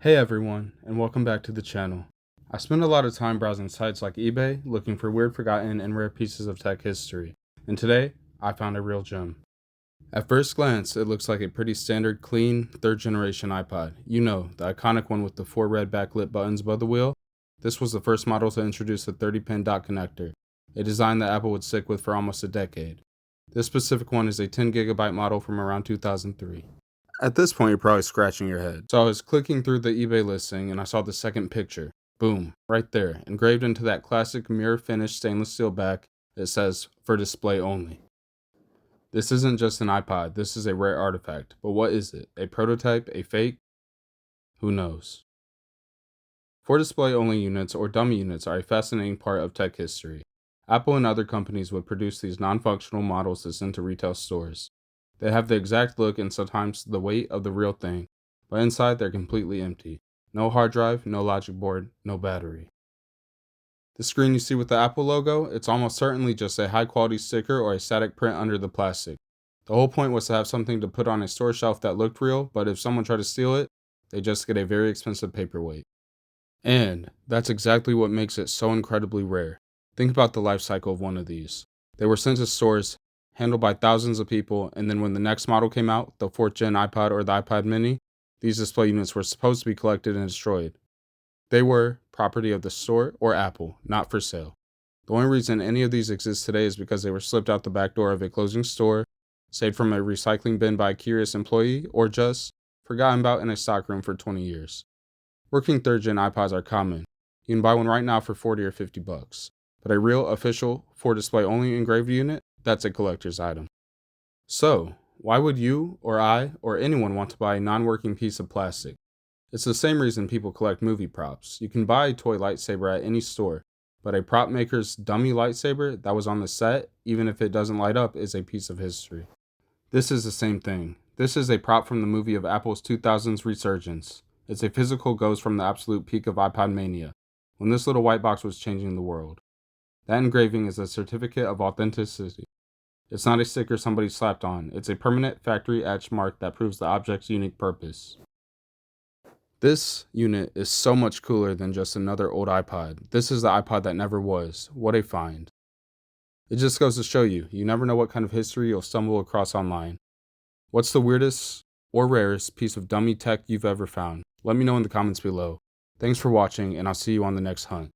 Hey everyone, and welcome back to the channel. I spend a lot of time browsing sites like eBay looking for weird, forgotten, and rare pieces of tech history, and today I found a real gem. At first glance, it looks like a pretty standard, clean, third-generation iPod. You know, the iconic one with the 4 red backlit buttons above the wheel. This was the first model to introduce a 30-pin dot connector, a design that Apple would stick with for almost a decade. This specific one is a 10GB model from around 2003. At this point, you're probably scratching your head. So I was clicking through the eBay listing and I saw the second picture. Boom, right there, engraved into that classic mirror finished stainless steel back. It says, "For display only." This isn't just an iPod, this is a rare artifact. But what is it? A prototype? A fake? Who knows? For display only units or dummy units are a fascinating part of tech history. Apple and other companies would produce these non-functional models to send to retail stores. They have the exact look and sometimes the weight of the real thing, but inside they're completely empty. No hard drive, no logic board, no battery. The screen you see with the Apple logo, it's almost certainly just a high quality sticker or a static print under the plastic. The whole point was to have something to put on a store shelf that looked real, but if someone tried to steal it, they just get a very expensive paperweight. And that's exactly what makes it so incredibly rare. Think about the life cycle of one of these. They were sent to stores, handled by thousands of people, and then when the next model came out, the 4th gen iPod or the iPod mini, these display units were supposed to be collected and destroyed. They were property of the store or Apple, not for sale. The only reason any of these exist today is because they were slipped out the back door of a closing store, saved from a recycling bin by a curious employee, or just forgotten about in a stockroom for 20 years. Working 3rd gen iPods are common. You can buy one right now for 40 or 50 bucks. But a real, official, for display only engraved unit, that's a collector's item. So, why would you, or I, or anyone want to buy a non-working piece of plastic? It's the same reason people collect movie props. You can buy a toy lightsaber at any store, but a prop maker's dummy lightsaber that was on the set, even if it doesn't light up, is a piece of history. This is the same thing. This is a prop from the movie of Apple's 2000s resurgence. It's a physical ghost from the absolute peak of iPod mania, when this little white box was changing the world. That engraving is a certificate of authenticity. It's not a sticker somebody slapped on. It's a permanent factory etched mark that proves the object's unique purpose. This unit is so much cooler than just another old iPod. This is the iPod that never was. What a find. It just goes to show you, you never know what kind of history you'll stumble across online. What's the weirdest or rarest piece of dummy tech you've ever found? Let me know in the comments below. Thanks for watching, and I'll see you on the next hunt.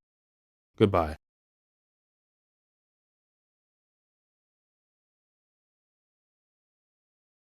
Goodbye.